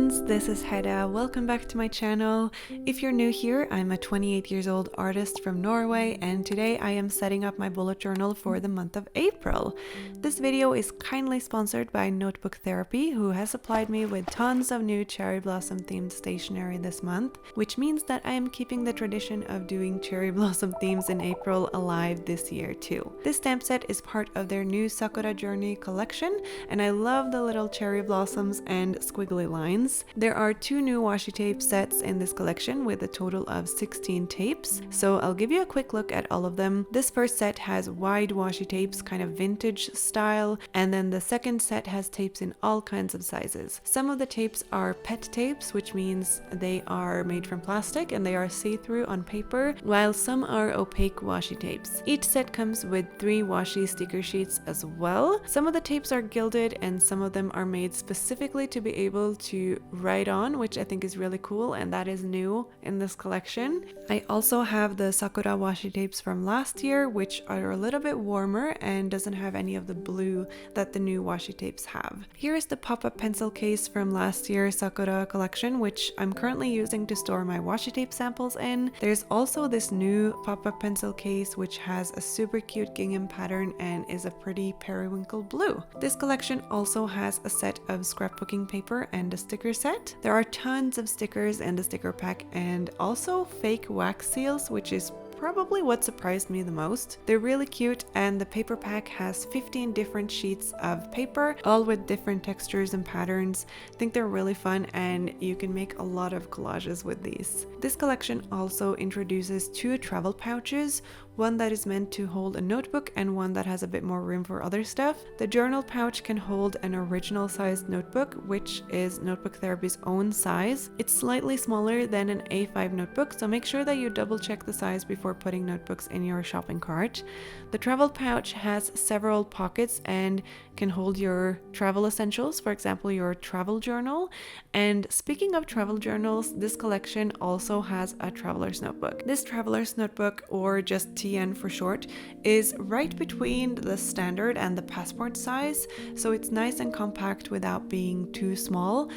friends, this is Hedda. Welcome back to my channel. If you're new here, I'm a 28 years old artist from Norway, and today I am setting up my bullet journal for the month of April. This video is kindly sponsored by Notebook Therapy, who has supplied me with tons of new cherry blossom themed stationery this month, which means that I am keeping the tradition of doing cherry blossom themes in April alive this year too. This stamp set is part of their new Sakura Journey collection, and I love the little cherry blossoms and squiggly lines. There are 2 new washi tape sets in this collection with a total of 16 tapes, so I'll give you a quick look at all of them. This first set has wide washi tapes, kind of vintage style, and then the second set has tapes in all kinds of sizes. Some of the tapes are PET tapes, which means they are made from plastic and they are see-through on paper, while some are opaque washi tapes. Each set comes with 3 washi sticker sheets as well. Some of the tapes are gilded and some of them are made specifically to be able to write on, which I think is really cool, and that is new in this collection. I also have the Sakura washi tapes from last year, which are a little bit warmer and doesn't have any of the blue that the new washi tapes have. Here is the pop-up pencil case from last year's Sakura collection, which I'm currently using to store my washi tape samples in. There's also this new pop-up pencil case which has a super cute gingham pattern and is a pretty periwinkle blue. This collection also has a set of scrapbooking paper and a sticker set. There are tons of stickers in the sticker pack and also fake wax seals, which is probably what surprised me the most. They're really cute, and the paper pack has 15 different sheets of paper, all with different textures and patterns. I think they're really fun and you can make a lot of collages with these. This collection also introduces 2 travel pouches, one that is meant to hold a notebook and one that has a bit more room for other stuff. The journal pouch can hold an original sized notebook, which is Notebook Therapy's own size. It's slightly smaller than an A5 notebook, so make sure that you double check the size before putting notebooks in your shopping cart. The travel pouch has several pockets and can hold your travel essentials, for example your travel journal. And speaking of travel journals, this collection also has a traveler's notebook. This traveler's notebook, or just TN for short, is right between the standard and the passport size, so it's nice and compact without being too small.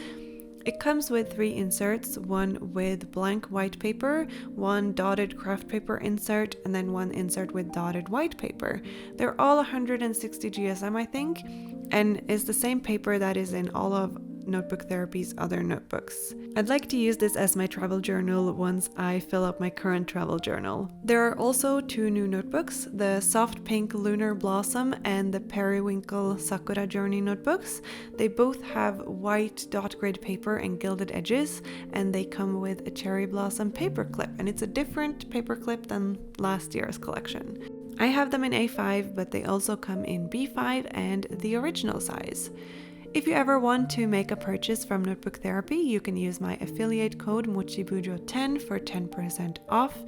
It comes with 3 inserts, one with blank white paper, one dotted craft paper insert, and then one insert with dotted white paper. They're all 160 GSM, I think, and is the same paper that is in all of Notebook Therapy's other notebooks. I'd like to use this as my travel journal once I fill up my current travel journal. There are also 2 new notebooks, the soft pink Lunar Blossom and the periwinkle Sakura Journey notebooks. They both have white dot grid paper and gilded edges, and they come with a cherry blossom paper clip, and it's a different paper clip than last year's collection. I have them in A5, but they also come in B5 and the original size. If you ever want to make a purchase from Notebook Therapy, you can use my affiliate code mochibujo10 for 10% off.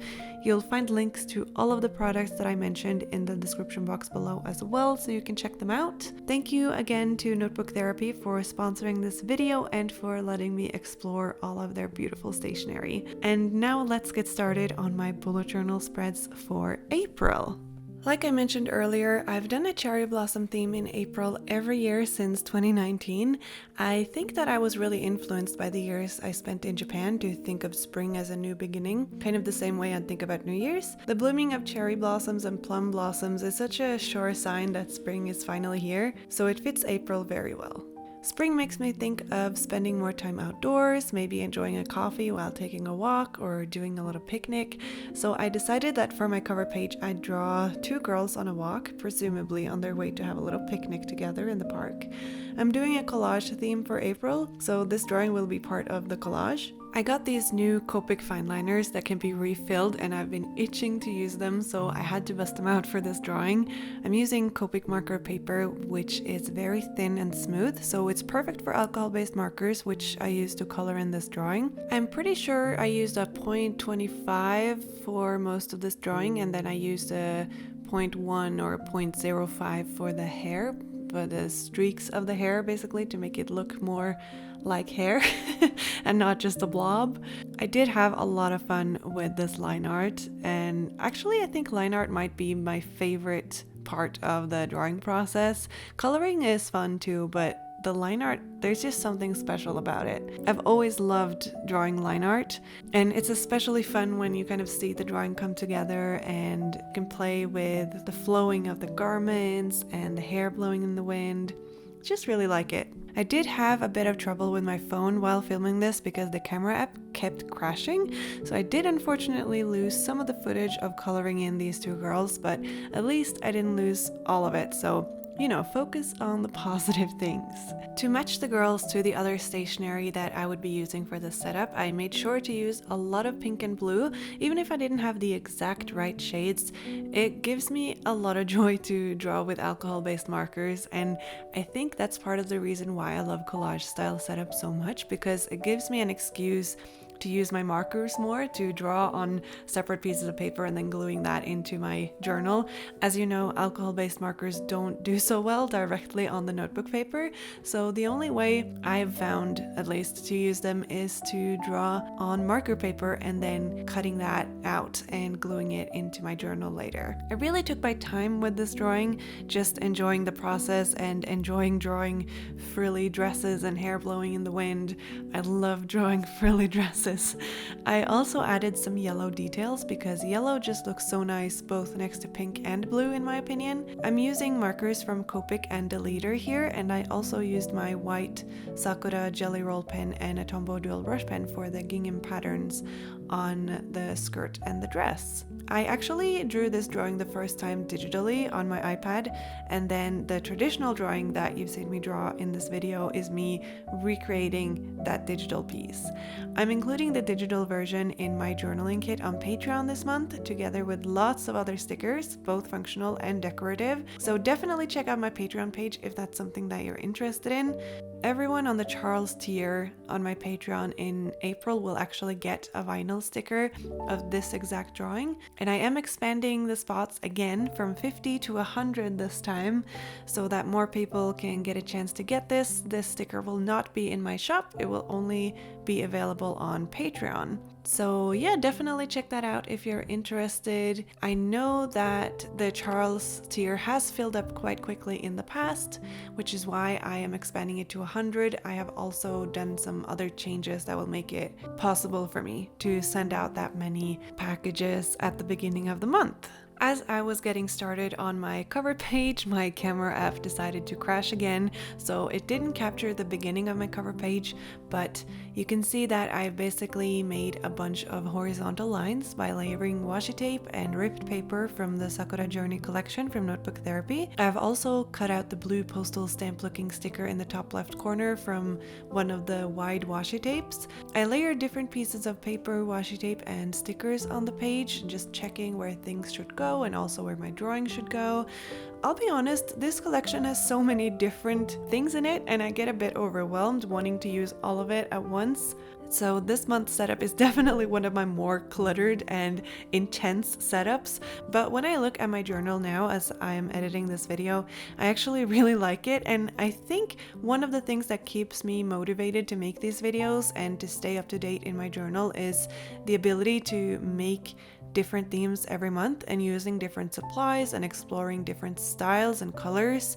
You'll find links to all of the products that I mentioned in the description box below as well, so you can check them out. Thank you again to Notebook Therapy for sponsoring this video and for letting me explore all of their beautiful stationery. And now let's get started on my bullet journal spreads for April. Like I mentioned earlier, I've done a cherry blossom theme in April every year since 2019. I think that I was really influenced by the years I spent in Japan to think of spring as a new beginning, kind of the same way I'd think about New Year's. The blooming of cherry blossoms and plum blossoms is such a sure sign that spring is finally here, so it fits April very well. Spring makes me think of spending more time outdoors, maybe enjoying a coffee while taking a walk or doing a little picnic. So I decided that for my cover page I'd draw 2 girls on a walk, presumably on their way to have a little picnic together in the park. I'm doing a collage theme for April, so this drawing will be part of the collage. I got these new Copic fine liners that can be refilled, and I've been itching to use them, so I had to bust them out for this drawing. I'm using Copic marker paper, which is very thin and smooth, so it's perfect for alcohol-based markers, which I used to color in this drawing. I'm pretty sure I used a 0.25 for most of this drawing, and then I used a 0.1 or 0.05 for the hair, but the streaks of the hair basically to make it look more like hair and not just a blob. I did have a lot of fun with this line art, and actually I think line art might be my favorite part of the drawing process. Coloring is fun too, but the line art, there's just something special about it. I've always loved drawing line art, and it's especially fun when you kind of see the drawing come together and can play with the flowing of the garments and the hair blowing in the wind. Just really like it. I did have a bit of trouble with my phone while filming this because the camera app kept crashing, so I did unfortunately lose some of the footage of coloring in these two girls, but at least I didn't lose all of it, so you know, focus on the positive things. To match the girls to the other stationery that I would be using for this setup, I made sure to use a lot of pink and blue. Even if I didn't have the exact right shades, it gives me a lot of joy to draw with alcohol-based markers, and I think that's part of the reason why I love collage style setup so much, because it gives me an excuse to use my markers more, to draw on separate pieces of paper and then gluing that into my journal. As you know, alcohol-based markers don't do so well directly on the notebook paper, so the only way I've found, at least, to use them is to draw on marker paper and then cutting that out and gluing it into my journal later. I really took my time with this drawing, just enjoying the process and enjoying drawing frilly dresses and hair blowing in the wind. I love drawing frilly dresses. I also added some yellow details because yellow just looks so nice both next to pink and blue in my opinion. I'm using markers from Copic and Deleter here, and I also used my white Sakura jelly roll pen and a Tombow dual brush pen for the gingham patterns on the skirt and the dress. I actually drew this drawing the first time digitally on my iPad, and then the traditional drawing that you've seen me draw in this video is me recreating that digital piece. I'm including the digital version in my journaling kit on Patreon this month, together with lots of other stickers, both functional and decorative, so definitely check out my Patreon page if that's something that you're interested in. Everyone on the Charles tier on my Patreon in April will actually get a vinyl sticker of this exact drawing, and I am expanding the spots again from 50 to 100 this time so that more people can get a chance to get this. This sticker will not be in my shop, it will only be available on Patreon. So yeah, definitely check that out if you're interested. I know that the Charles tier has filled up quite quickly in the past, which is why I am expanding it to 100. I have also done some other changes that will make it possible for me to send out that many packages at the beginning of the month. As I was getting started on my cover page, my camera app decided to crash again, so it didn't capture the beginning of my cover page, but you can see that I've basically made a bunch of horizontal lines by layering washi tape and ripped paper from the Sakura Journey collection from Notebook Therapy. I've also cut out the blue postal stamp looking sticker in the top left corner from one of the wide washi tapes. I layered different pieces of paper, washi tape, and stickers on the page, just checking where things should go and also where my drawing should go. I'll be honest, this collection has so many different things in it and I get a bit overwhelmed wanting to use all of it at once. So this month's setup is definitely one of my more cluttered and intense setups, but when I look at my journal now as I am editing this video, I actually really like it, and I think one of the things that keeps me motivated to make these videos and to stay up to date in my journal is the ability to make different themes every month and using different supplies and exploring different styles and colors.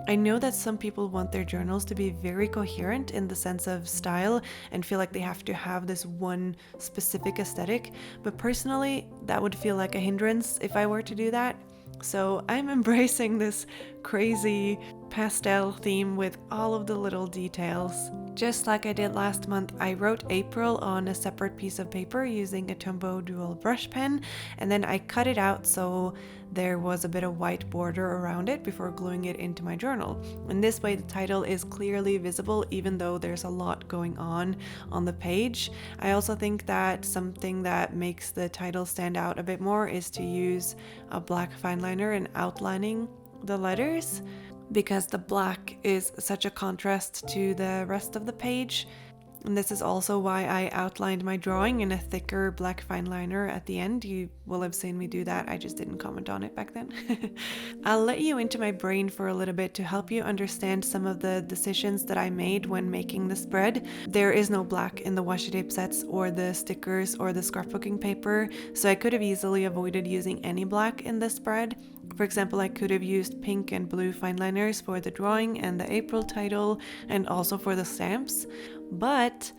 I know that some people want their journals to be very coherent in the sense of style and feel like they have to have this one specific aesthetic, but personally that would feel like a hindrance if I were to do that. So I'm embracing this crazy pastel theme with all of the little details. Just like I did last month, I wrote April on a separate piece of paper using a Tombow dual brush pen, and then I cut it out so there was a bit of white border around it before gluing it into my journal. And this way the title is clearly visible even though there's a lot going on the page. I also think that something that makes the title stand out a bit more is to use a black fine liner and outlining the letters, because the black is such a contrast to the rest of the page. And this is also why I outlined my drawing in a thicker black fine liner at the end. You will have seen me do that, I just didn't comment on it back then. I'll let you into my brain for a little bit to help you understand some of the decisions that I made when making the spread. There is no black in the washi tape sets or the stickers or the scrapbooking paper, so I could have easily avoided using any black in the spread. For example, I could have used pink and blue fine liners for the drawing and the April title and also for the stamps, but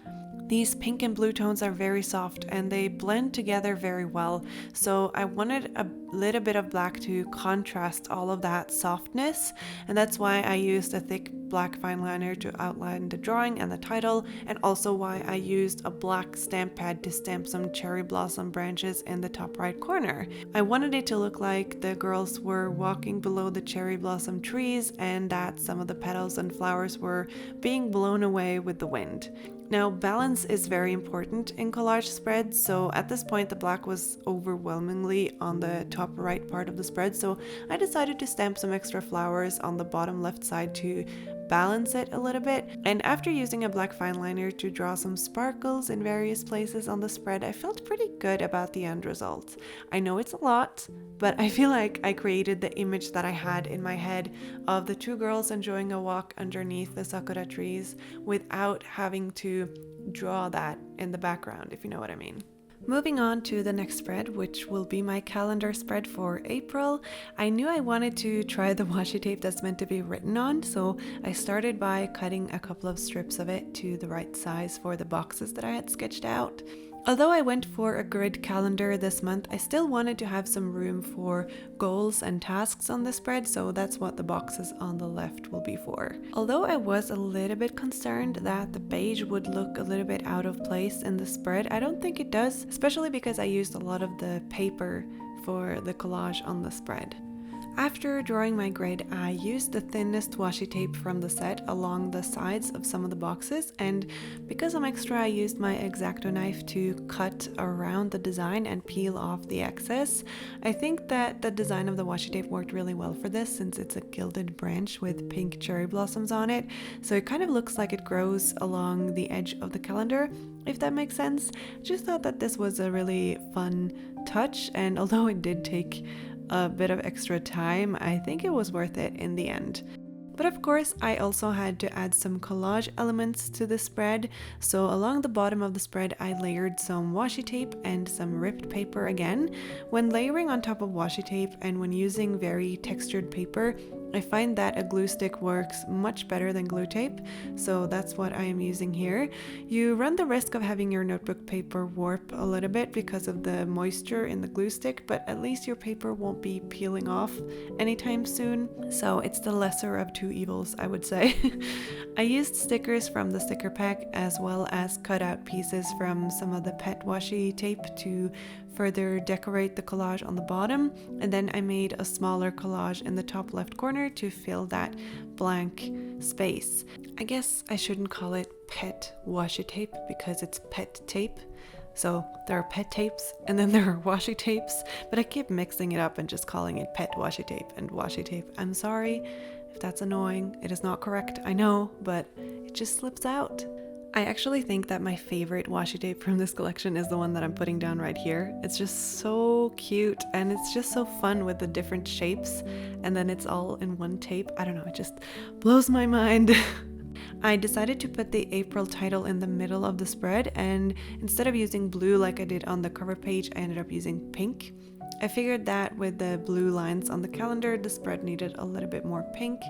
these pink and blue tones are very soft and they blend together very well. So I wanted a little bit of black to contrast all of that softness, and that's why I used a thick black fine liner to outline the drawing and the title, and also why I used a black stamp pad to stamp some cherry blossom branches in the top right corner. I wanted it to look like the girls were walking below the cherry blossom trees and that some of the petals and flowers were being blown away with the wind. Now, balance is very important in collage spreads, so at this point the black was overwhelmingly on the top right part of the spread, so I decided to stamp some extra flowers on the bottom left side to balance it a little bit. And after using a black fine liner to draw some sparkles in various places on the spread, I felt pretty good about the end result. I know it's a lot, but I feel like I created the image that I had in my head of the two girls enjoying a walk underneath the sakura trees without having to draw that in the background, if you know what I mean. Moving on to the next spread, which will be my calendar spread for April. I knew I wanted to try the washi tape that's meant to be written on, so I started by cutting a couple of strips of it to the right size for the boxes that I had sketched out. Although I went for a grid calendar this month, I still wanted to have some room for goals and tasks on the spread, so that's what the boxes on the left will be for. Although I was a little bit concerned that the beige would look a little bit out of place in the spread, I don't think it does, especially because I used a lot of the paper for the collage on the spread. After drawing my grid, I used the thinnest washi tape from the set along the sides of some of the boxes, and because I'm extra, I used my X-Acto knife to cut around the design and peel off the excess. I think that the design of the washi tape worked really well for this, since it's a gilded branch with pink cherry blossoms on it, so it kind of looks like it grows along the edge of the calendar, if that makes sense. Just thought that this was a really fun touch, and although it did take a bit of extra time, I think it was worth it in the end. But of course, I also had to add some collage elements to the spread, so along the bottom of the spread I layered some washi tape and some ripped paper again. When layering on top of washi tape and when using very textured paper, I find that a glue stick works much better than glue tape, so that's what I am using here. You run the risk of having your notebook paper warp a little bit because of the moisture in the glue stick, but at least your paper won't be peeling off anytime soon, so it's the lesser of two evils, I would say. I used stickers from the sticker pack as well as cut out pieces from some of the pet washi tape to further decorate the collage on the bottom, and then I made a smaller collage in the top left corner to fill that blank space. I guess I shouldn't call it pet washi tape because it's pet tape. So there are pet tapes and then there are washi tapes, but I keep mixing it up and just calling it pet washi tape and washi tape. I'm sorry if that's annoying. It is not correct, I know, but it just slips out. I actually think that my favorite washi tape from this collection is the one that I'm putting down right here. It's just so cute and it's just so fun with the different shapes, and then it's all in one tape. I don't know, it just blows my mind. I decided to put the April title in the middle of the spread, and instead of using blue like I did on the cover page, I ended up using pink. I figured that with the blue lines on the calendar, the spread needed a little bit more pink.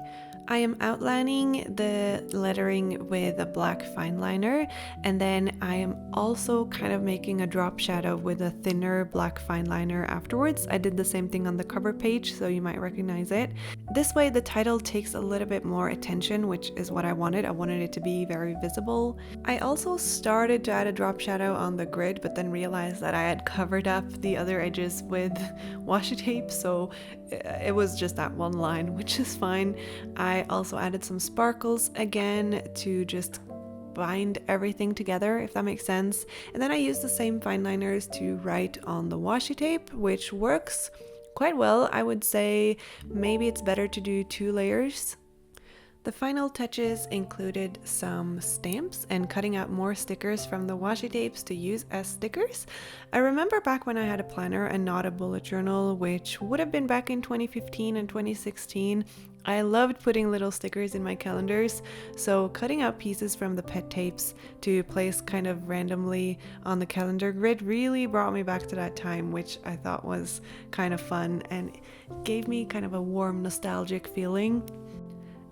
I am outlining the lettering with a black fine liner, and then I am also kind of making a drop shadow with a thinner black fine liner afterwards. I did the same thing on the cover page, so you might recognize it. This way the title takes a little bit more attention, which is what I wanted. I wanted it to be very visible. I also started to add a drop shadow on the grid, but then realized that I had covered up the other edges with washi tape, so it was just that one line, which is fine. I also added some sparkles again to just bind everything together, if that makes sense. And then I used the same fine liners to write on the washi tape, which works quite well. I would say maybe it's better to do 2 layers. The final touches included some stamps and cutting out more stickers from the washi tapes to use as stickers. I remember back when I had a planner and not a bullet journal, which would have been back in 2015 and 2016, I loved putting little stickers in my calendars, so cutting out pieces from the pet tapes to place kind of randomly on the calendar grid really brought me back to that time, which I thought was kind of fun and gave me kind of a warm, nostalgic feeling.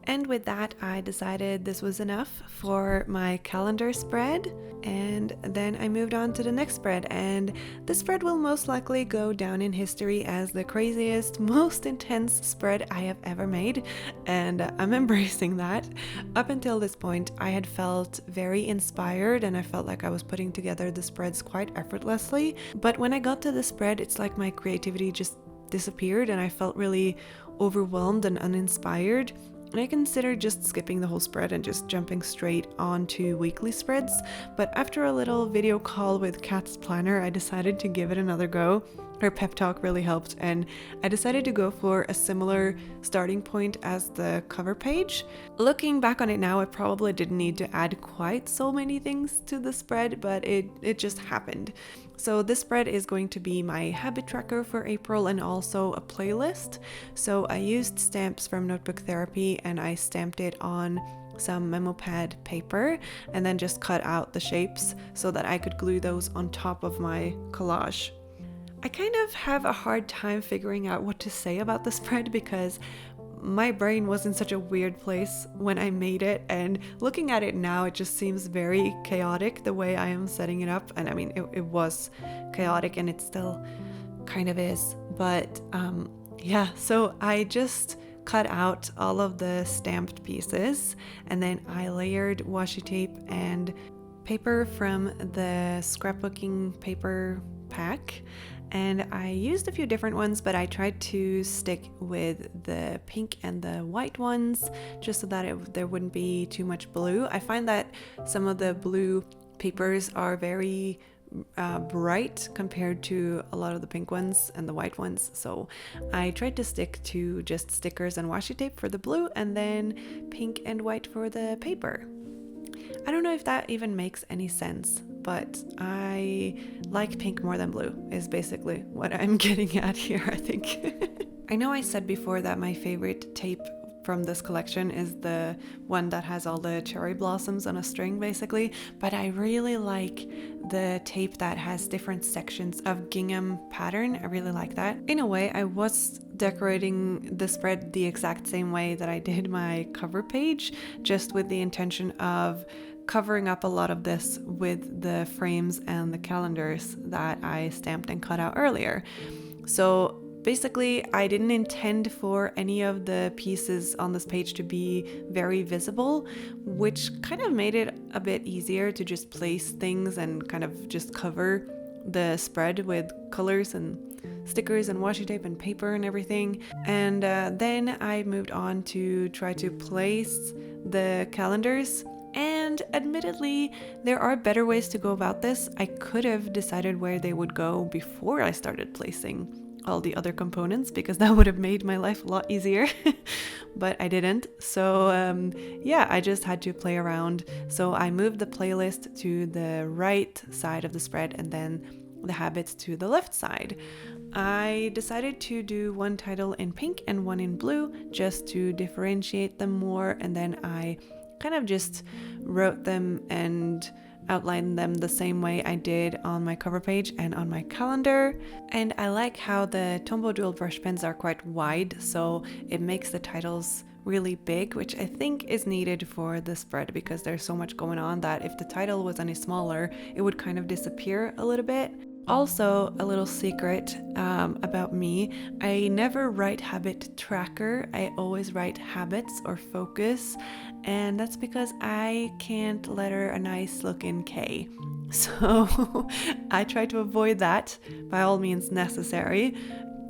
And with that, I decided this was enough for my calendar spread, and then I moved on to the next spread, and this spread will most likely go down in history as the craziest, most intense spread I have ever made, and I'm embracing that. Up until this point, I had felt very inspired, and I felt like I was putting together the spreads quite effortlessly, but when I got to the spread, it's like my creativity just disappeared, and I felt really overwhelmed and uninspired. And I considered just skipping the whole spread and just jumping straight onto weekly spreads, but after a little video call with Kat's planner, I decided to give it another go. Her pep talk really helped, and I decided to go for a similar starting point as the cover page. Looking back on it now, I probably didn't need to add quite so many things to the spread, but it just happened. So this spread is going to be my habit tracker for April and also a playlist. So I used stamps from Notebook Therapy and I stamped it on some memo pad paper and then just cut out the shapes so that I could glue those on top of my collage. I kind of have a hard time figuring out what to say about the spread because my brain was in such a weird place when I made it, and looking at it now, it just seems very chaotic the way I am setting it up. And I mean, it was chaotic and it still kind of is, but yeah, so I just cut out all of the stamped pieces and then I layered washi tape and paper from the scrapbooking paper pack. And I used a few different ones, but I tried to stick with the pink and the white ones just so that there wouldn't be too much blue. I find that some of the blue papers are very bright compared to a lot of the pink ones and the white ones. So I tried to stick to just stickers and washi tape for the blue and then pink and white for the paper. I don't know if that even makes any sense, but I like pink more than blue is basically what I'm getting at here, I think. I know I said before that my favorite tape from this collection is the one that has all the cherry blossoms on a string basically, but I really like the tape that has different sections of gingham pattern. I really like that. In a way, I was decorating the spread the exact same way that I did my cover page, just with the intention of covering up a lot of this with the frames and the calendars that I stamped and cut out earlier. So basically, I didn't intend for any of the pieces on this page to be very visible, which kind of made it a bit easier to just place things and kind of just cover the spread with colors and stickers and washi tape and paper and everything. And then I moved on to try to place the calendars. And admittedly, there are better ways to go about this. I could have decided where they would go before I started placing all the other components, because that would have made my life a lot easier, but I didn't. So yeah, I just had to play around. So I moved the playlist to the right side of the spread and then the habits to the left side. I decided to do one title in pink and one in blue just to differentiate them more, and then I kind of just wrote them and outlined them the same way I did on my cover page and on my calendar. And I like how the Tombow dual brush pens are quite wide, so it makes the titles really big, which I think is needed for the spread because there's so much going on that if the title was any smaller, it would kind of disappear a little bit. Also, a little secret about me, I never write habit tracker, I always write habits or focus, and that's because I can't letter a nice looking K. So I try to avoid that by all means necessary.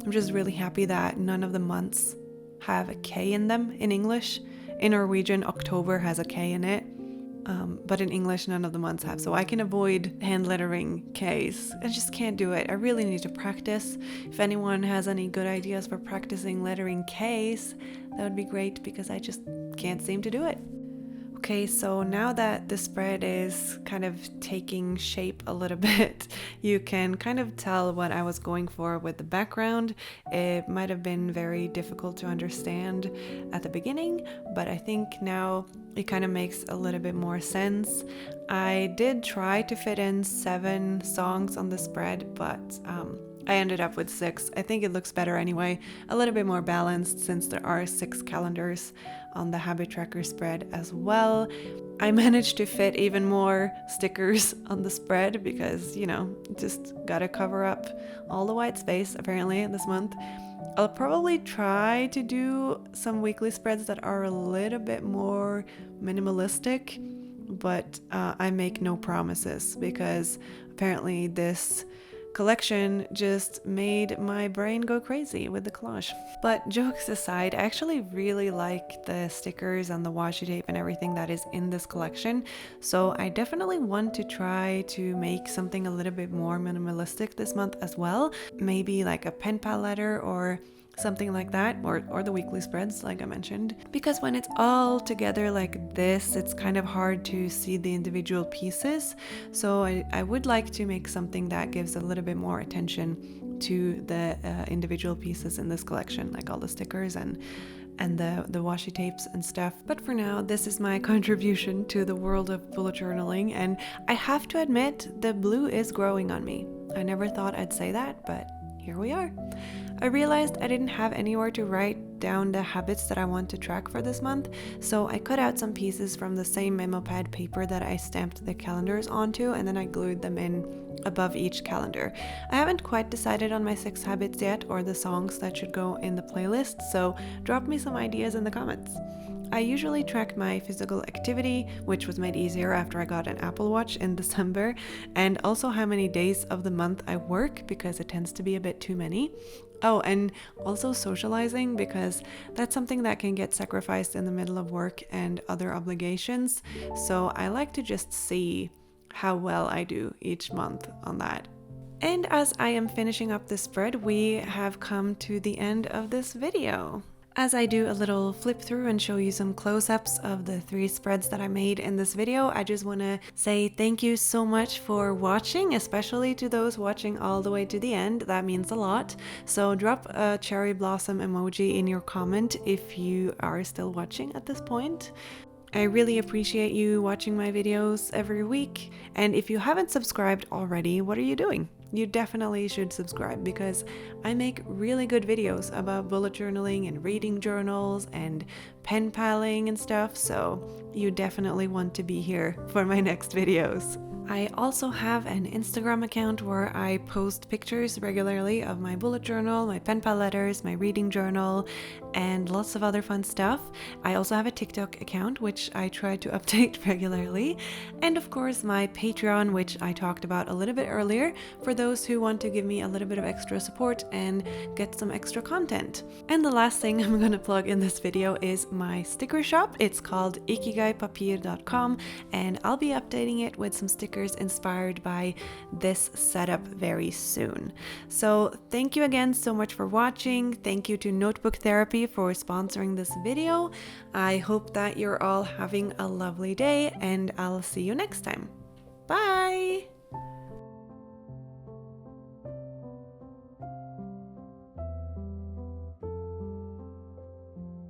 I'm just really happy that none of the months have a K in them in English. In Norwegian, October has a K in it. But in English, none of the months have, so I can avoid hand lettering Ks. I just can't do it. I really need to practice. If anyone has any good ideas for practicing lettering Ks, that would be great because I just can't seem to do it. Okay, so now that the spread is kind of taking shape a little bit, you can kind of tell what I was going for with the background. It might have been very difficult to understand at the beginning, but I think now it kind of makes a little bit more sense. I did try to fit in 7 songs on the spread, but I ended up with 6. I think it looks better anyway, a little bit more balanced since there are 6 calendars on the habit tracker spread as well. I managed to fit even more stickers on the spread because, just gotta cover up all the white space apparently this month. I'll probably try to do some weekly spreads that are a little bit more minimalistic, but I make no promises because apparently this collection just made my brain go crazy with the collage. But jokes aside, I actually really like the stickers and the washi tape and everything that is in this collection, so I definitely want to try to make something a little bit more minimalistic this month as well. Maybe like a pen pal letter or something like that, or the weekly spreads like I mentioned, because when it's all together like this, it's kind of hard to see the individual pieces. So I would like to make something that gives a little bit more attention to the individual pieces in this collection, like all the stickers and the washi tapes and stuff. But for now, this is my contribution to the world of bullet journaling, and I have to admit the blue is growing on me. I never thought I'd say that, but here we are. I realized I didn't have anywhere to write down the habits that I want to track for this month, so I cut out some pieces from the same memo pad paper that I stamped the calendars onto, and then I glued them in above each calendar. I haven't quite decided on my 6 habits yet or the songs that should go in the playlist, so drop me some ideas in the comments. I usually track my physical activity, which was made easier after I got an Apple Watch in December, and also how many days of the month I work because it tends to be a bit too many. Oh, and also socializing, because that's something that can get sacrificed in the middle of work and other obligations. So I like to just see how well I do each month on that. And as I am finishing up this spread, we have come to the end of this video. As I do a little flip through and show you some close-ups of the 3 spreads that I made in this video, I just want to say thank you so much for watching, especially to those watching all the way to the end. That means a lot. So drop a cherry blossom emoji in your comment if you are still watching at this point. I really appreciate you watching my videos every week, and if you haven't subscribed already, what are you doing? You definitely should subscribe because I make really good videos about bullet journaling and reading journals and pen paling and stuff, so you definitely want to be here for my next videos. I also have an Instagram account where I post pictures regularly of my bullet journal, my pen pal letters, my reading journal, and lots of other fun stuff. I also have a TikTok account, which I try to update regularly. And of course, my Patreon, which I talked about a little bit earlier, for those who want to give me a little bit of extra support and get some extra content. And the last thing I'm gonna plug in this video is my sticker shop. It's called ikigaipapier.com, and I'll be updating it with some stickers inspired by this setup very soon. So thank you again so much for watching. Thank you to Notebook Therapy for sponsoring this video. I hope that you're all having a lovely day, and I'll see you next time. Bye!